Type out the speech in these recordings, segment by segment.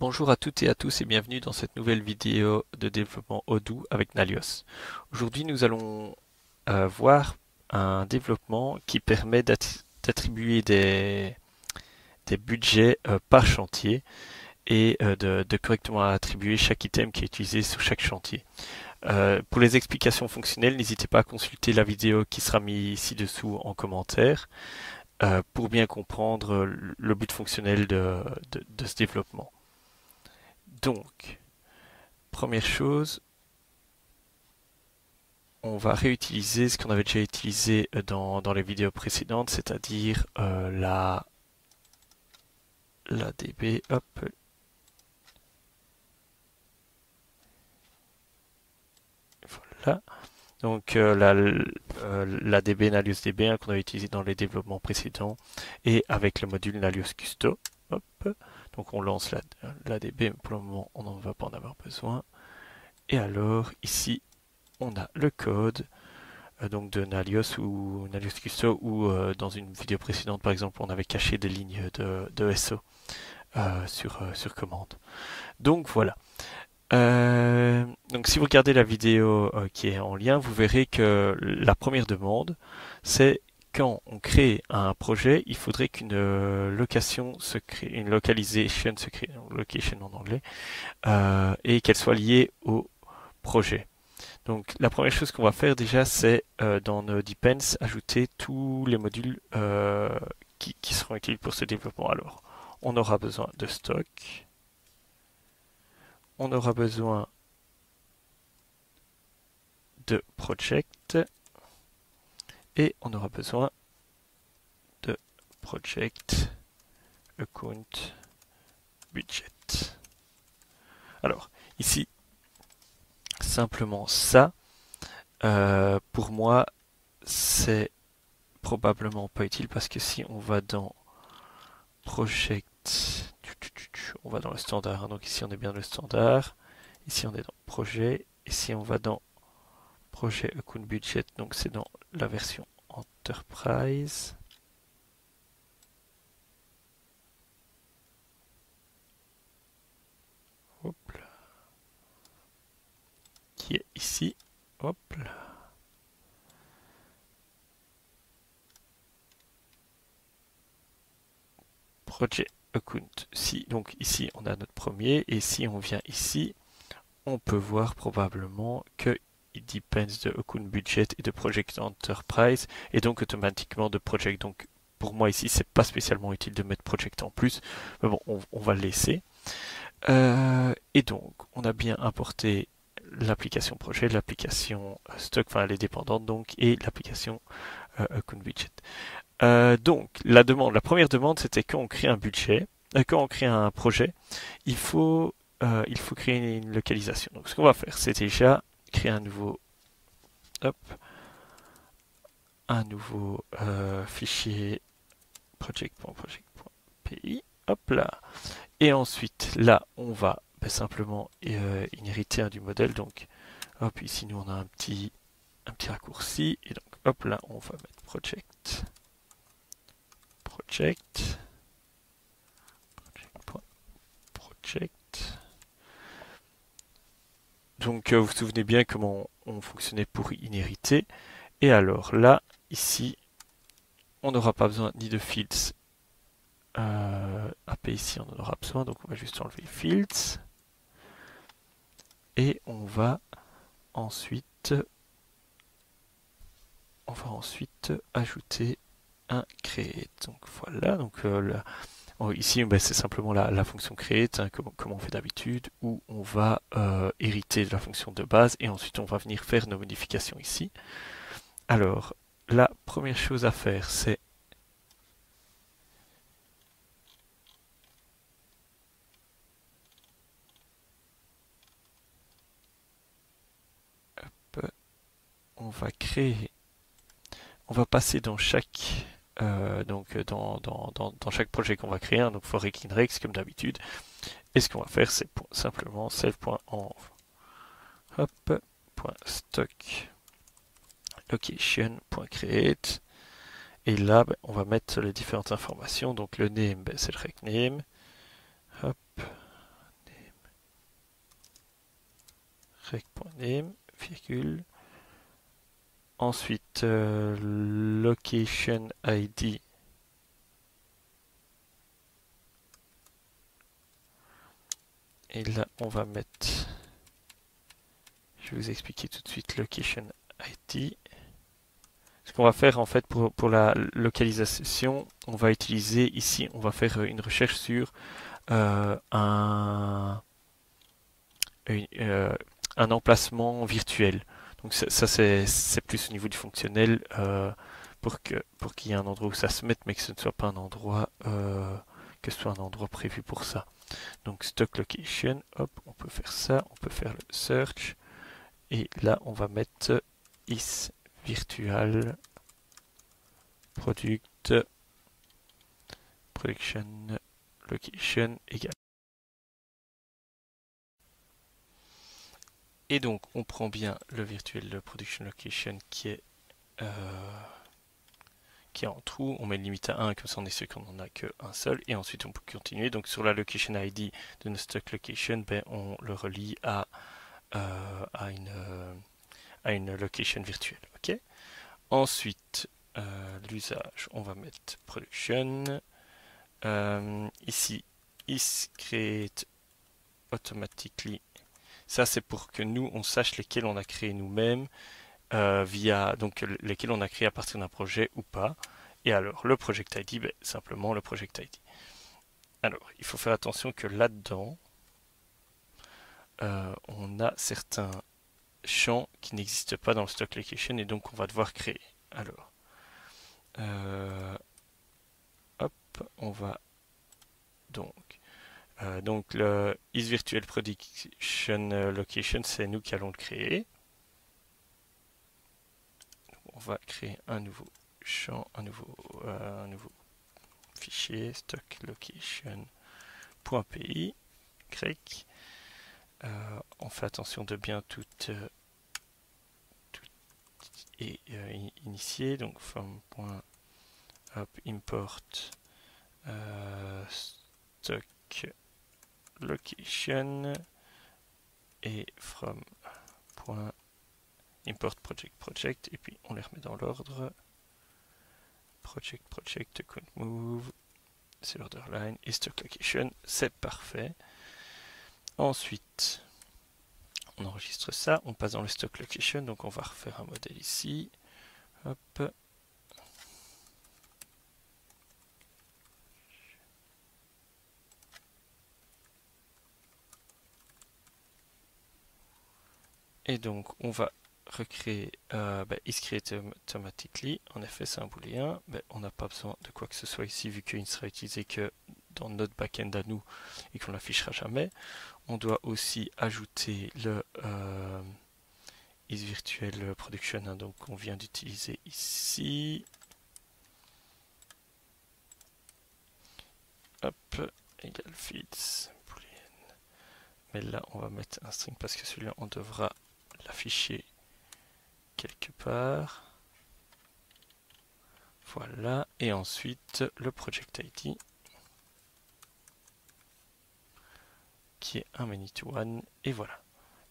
Bonjour à toutes et à tous et bienvenue dans cette nouvelle vidéo de développement Odoo avec Nalios. Aujourd'hui nous allons voir un développement qui permet d'attribuer des budgets par chantier et de correctement attribuer chaque item qui est utilisé sur chaque chantier. Pour les explications fonctionnelles, n'hésitez pas à consulter la vidéo qui sera mise ci-dessous en commentaire pour bien comprendre le but fonctionnel de ce développement. Donc, première chose, on va réutiliser ce qu'on avait déjà utilisé dans les vidéos précédentes, c'est-à-dire la DB, hop, voilà. Donc la DB Nalios DB hein, qu'on avait utilisé dans les développements précédents et avec le module Nalios Custo. Hop. Donc on lance la DB, mais pour le moment on n'en va pas en avoir besoin. Et alors ici on a le code donc de Nalios ou Nalios Custo ou dans une vidéo précédente par exemple on avait caché des lignes de SO sur commande. Donc voilà. Donc si vous regardez la vidéo qui est en lien, vous verrez que la première demande, c'est quand on crée un projet, il faudrait qu'une location se crée, une localisation se crée, location en anglais, et qu'elle soit liée au projet. Donc la première chose qu'on va faire déjà, c'est dans nos depends ajouter tous les modules qui seront utiles pour ce développement. Alors, on aura besoin de stock, on aura besoin de project et on aura besoin de project account budget. Alors, ici, simplement ça, pour moi, c'est probablement pas utile parce que si on va dans project, on va dans le standard, hein, donc ici on est bien dans le standard, ici on est dans projet, ici on va dans projet account budget, donc c'est dans la version enterprise. Hop là. Qui est ici. Hop là. Project account. Si, donc ici on a notre premier et si on vient ici, on peut voir probablement que it depends de account budget et de project enterprise et donc automatiquement de project. Donc pour moi ici c'est pas spécialement utile de mettre project en plus, mais bon on va le laisser. Et donc on a bien importé l'application projet, l'application stock, enfin elle est dépendante donc, et l'application account budget. Donc la première demande c'était quand on crée un budget, quand on crée un projet, il faut créer une localisation. Donc ce qu'on va faire, c'est déjà créer un nouveau, hop, un nouveau fichier project.project.pi, hop là. Et ensuite là, on va simplement inhériter du modèle. Donc hop, ici nous on a un petit raccourci et donc hop là, on va mettre project. Donc vous vous souvenez bien comment on fonctionnait pour inhériter. Et alors là, ici, on n'aura pas besoin ni de fields. AP ici, on en aura besoin, donc on va juste enlever fields. Et on va ensuite ajouter un create. Donc voilà, donc ici c'est simplement la fonction create, hein, comme on fait d'habitude, où on va hériter de la fonction de base et ensuite on va venir faire nos modifications ici. Alors, la première chose à faire, c'est on va créer, on va passer dans chaque dans chaque projet qu'on va créer, hein, donc for rex comme d'habitude. Et ce qu'on va faire, c'est simplement self.env, hop, .stock location.create. Et là, on va mettre les différentes informations. Donc le name, c'est le rec name. Hop, rec.name, virgule. Ensuite, location ID. Et là, on va mettre, je vais vous expliquer tout de suite, location ID. Ce qu'on va faire en fait pour la localisation, on va utiliser ici, on va faire une recherche sur un emplacement virtuel. Donc ça c'est plus au niveau du fonctionnel pour qu'il y ait un endroit où ça se mette, mais que ce ne soit pas un endroit que ce soit un endroit prévu pour ça. Donc stock location, hop, on peut faire ça, on peut faire le search et là on va mettre is virtual product production location égale. Et donc on prend bien le virtual production location qui est en trou, on met une limite à 1, comme ça on est sûr qu'on n'en a qu'un seul, et ensuite on peut continuer. Donc sur la location ID de notre stock location, ben, on le relie à une location virtuelle. Okay. Ensuite, l'usage, on va mettre production. Ici, is create automatically. Ça c'est pour que nous on sache lesquels on a créé nous-mêmes. Via donc lesquels on a créé à partir d'un projet ou pas. Et alors le project ID, ben, simplement le project ID. Alors il faut faire attention que là-dedans on a certains champs qui n'existent pas dans le stock location et donc on va devoir créer. Alors hop, on va donc le isVirtual Production Location, c'est nous qui allons le créer. On va créer un nouveau champ, un nouveau fichier stock location.py grec. On fait attention de bien tout et initier, donc from.import stock location et from.import project et puis on les remet dans l'ordre. Project, count move, c'est l'order line et stock location, c'est parfait. Ensuite, on enregistre ça, on passe dans le stock location, donc on va refaire un modèle ici. Hop. Et donc on va recréer isCreate automatically. En effet, c'est un booléen. On n'a pas besoin de quoi que ce soit ici vu qu'il ne sera utilisé que dans notre backend à nous et qu'on l'affichera jamais. On doit aussi ajouter le isVirtual Production, hein, donc on vient d'utiliser ici. Hop, égal fields boolean. Mais là, on va mettre un string parce que celui-là, on devra l'afficher quelque part. Voilà, et ensuite le project ID qui est un many-to-one, et voilà.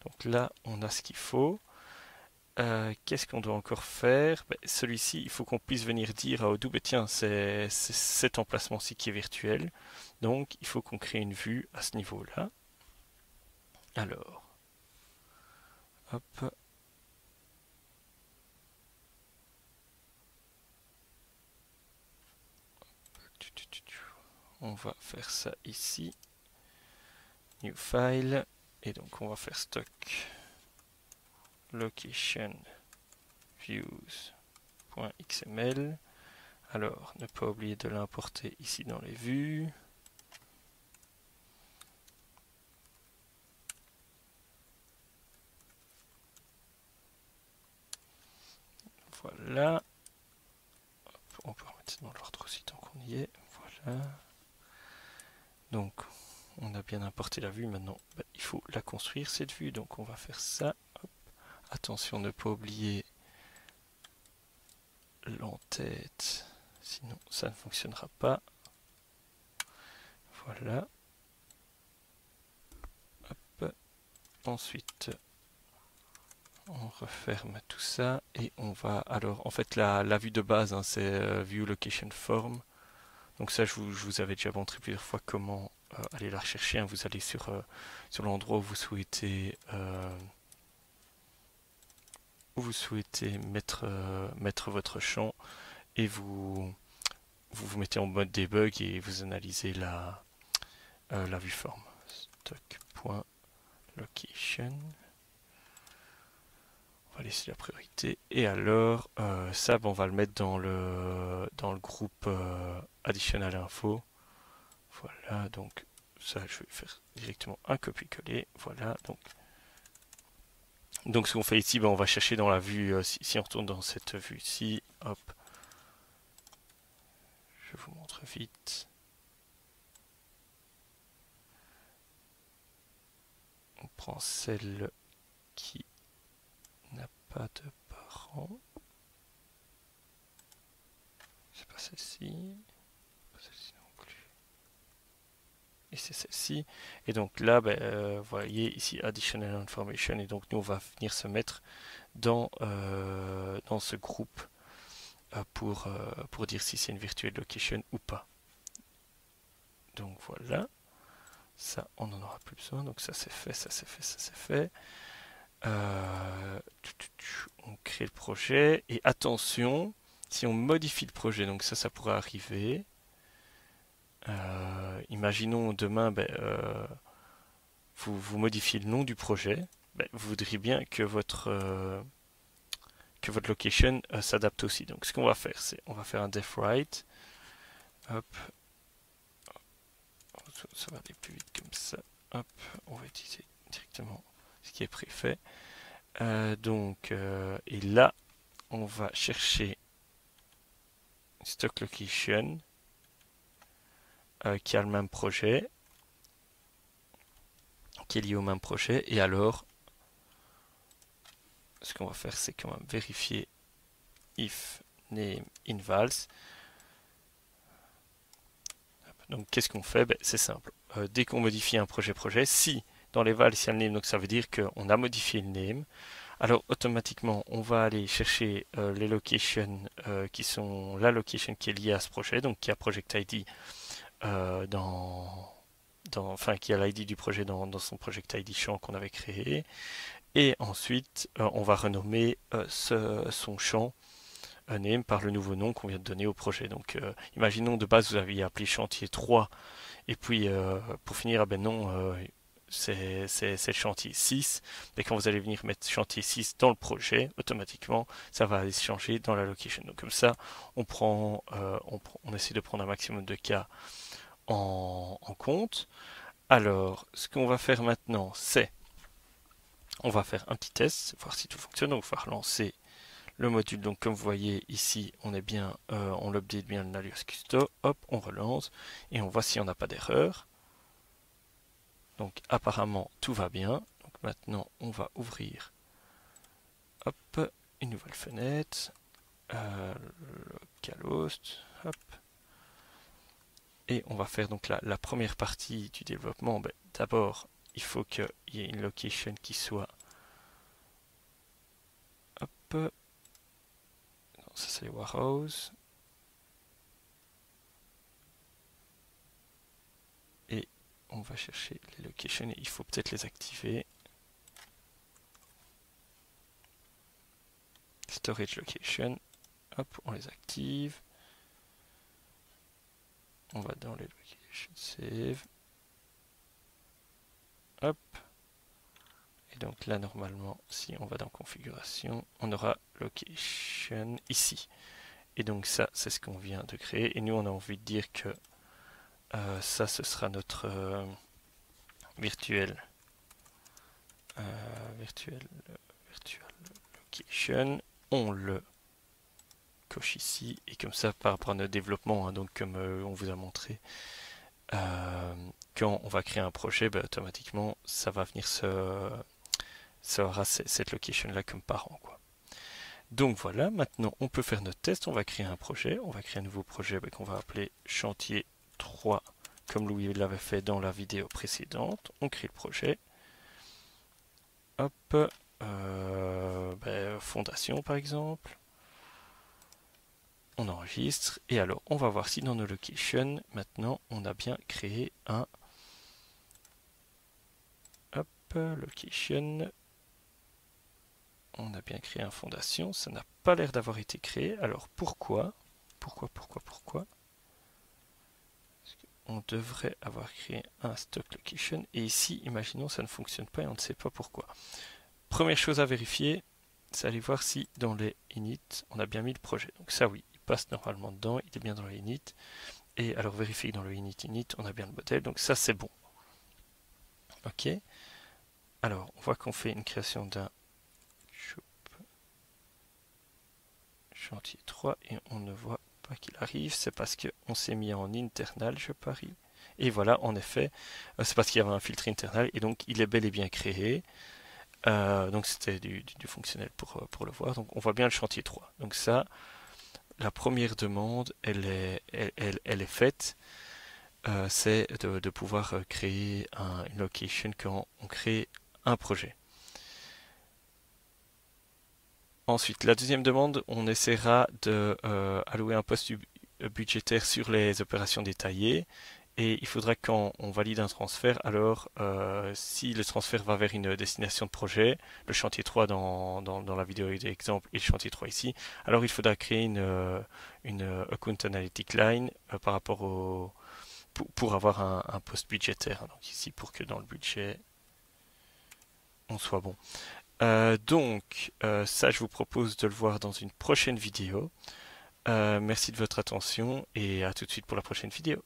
Donc là, on a ce qu'il faut. Qu'est-ce qu'on doit encore faire? Celui-ci, il faut qu'on puisse venir dire à Odoo, tiens, c'est cet emplacement-ci qui est virtuel. Donc, il faut qu'on crée une vue à ce niveau-là. Alors, hop. On va faire ça ici. New file. Et donc, on va faire stock location views.xml. Alors, ne pas oublier de l'importer ici dans les vues. Voilà. On peut remettre dans l'ordre aussi tant qu'on y est. Voilà. Donc, on a bien importé la vue. Maintenant, il faut la construire cette vue. Donc, on va faire ça. Hop. Attention, ne pas oublier l'entête. Sinon, ça ne fonctionnera pas. Voilà. Hop. Ensuite, On referme tout ça et on va alors en fait la vue de base hein, c'est View Location Form. Donc ça je vous avais déjà montré plusieurs fois comment aller la rechercher. Hein. Vous allez sur l'endroit où vous souhaitez mettre votre champ et vous mettez en mode debug et vous analysez la vue form. Stock.location. On va laisser la priorité. Et alors, ça, on va le mettre dans le groupe additionnel info. Voilà, donc ça, je vais faire directement un copier-coller. Voilà, donc ce qu'on fait ici, on va chercher dans la vue, si on retourne dans cette vue-ci, hop, je vous montre vite. On prend celle qui n'a pas de parents. C'est pas celle-ci. Pas celle-ci non plus. Et c'est celle-ci. Et donc là, vous voyez ici Additional Information. Et donc nous, on va venir se mettre dans ce groupe pour dire si c'est une virtual location ou pas. Donc voilà. Ça, on n'en aura plus besoin. Donc ça, c'est fait, ça, c'est fait, ça, c'est fait. On crée le projet. Et attention, si on modifie le projet, donc ça pourrait arriver. Imaginons demain, vous modifiez le nom du projet. Vous voudriez bien que votre location s'adapte aussi. Donc ce qu'on va faire, c'est on va faire un def write. Hop. Ça va aller plus vite comme ça. Hop. On va utiliser directement ce qui est préfet. Et là, on va chercher stock location qui a le même projet, qui est lié au même projet. Et alors, ce qu'on va faire, c'est quand même vérifier if name invals. Donc, qu'est-ce qu'on fait? C'est simple. Dès qu'on modifie un projet, si dans les vals, il y a le name, donc ça veut dire qu'on a modifié le name. Alors, automatiquement, on va aller chercher les locations qui sont la location qui est liée à ce projet, donc qui a project ID qui a l'ID du projet dans son project ID champ qu'on avait créé. Et ensuite, on va renommer son champ name par le nouveau nom qu'on vient de donner au projet. Donc, imaginons de base vous aviez appelé chantier 3 et puis pour finir, non, c'est le chantier 6. Mais quand vous allez venir mettre chantier 6 dans le projet, automatiquement, ça va aller se changer dans la location. Donc comme ça, on essaie de prendre un maximum de cas en compte. Alors, ce qu'on va faire maintenant, c'est on va faire un petit test, voir si tout fonctionne. Donc, on va relancer le module. Donc, comme vous voyez ici, on est bien, on l'update bien le alias custo. Hop, on relance et on voit si on n'a pas d'erreur. Donc, apparemment, tout va bien. Donc, maintenant, on va ouvrir hop, une nouvelle fenêtre. Localhost. Hop. Et on va faire donc la première partie du développement. D'abord, il faut qu'il y ait une location qui soit hop. Non, ça c'est les warehouse. Et on va chercher les locations et il faut peut-être les activer. Storage location. Hop, on les active. On va dans les locations save. Hop. Et donc là, normalement, si on va dans configuration, on aura location ici. Et donc ça, c'est ce qu'on vient de créer. Et nous, on a envie de dire que ça, ce sera notre virtual location. On le coche ici. Et comme ça, par rapport à notre développement, hein, donc comme on vous a montré, quand on va créer un projet, automatiquement, ça va venir ça aura cette location là comme parent, quoi. Donc voilà, maintenant on peut faire notre test. On va créer un projet, on va créer un nouveau projet qu'on va appeler chantier 3 comme Louis l'avait fait dans la vidéo précédente. On crée le projet, hop, fondation par exemple. On enregistre et alors on va voir si dans nos locations maintenant on a bien créé un location. On a bien créé un fondation, ça n'a pas l'air d'avoir été créé. Alors pourquoi on devrait avoir créé un stock location et ici imaginons ça ne fonctionne pas et on ne sait pas pourquoi. Première chose à vérifier, c'est aller voir si dans les init on a bien mis le projet. Donc ça oui, il passe normalement dedans, il est bien dans les init. Et alors vérifier que dans le init on a bien le modèle, donc ça c'est bon. Ok. Alors on voit qu'on fait une création d'un chantier 3 et on ne voit pas qu'il arrive, c'est parce qu'on s'est mis en internal, je parie. Et voilà, en effet, c'est parce qu'il y avait un filtre internal et donc il est bel et bien créé. Donc c'était du fonctionnel pour le voir. Donc on voit bien le chantier 3. Donc ça, la première demande, elle est faite. C'est de pouvoir créer une location quand on crée un projet. Ensuite, la deuxième demande, on essaiera de allouer un poste budgétaire sur les opérations détaillées. Et il faudra que quand on valide un transfert, alors si le transfert va vers une destination de projet, le chantier 3 dans la vidéo d'exemple et le chantier 3 ici, alors il faudra créer une account analytic line par rapport au pour avoir un poste budgétaire. Donc ici pour que dans le budget on soit bon. Ça je vous propose de le voir dans une prochaine vidéo. Merci de votre attention et à tout de suite pour la prochaine vidéo.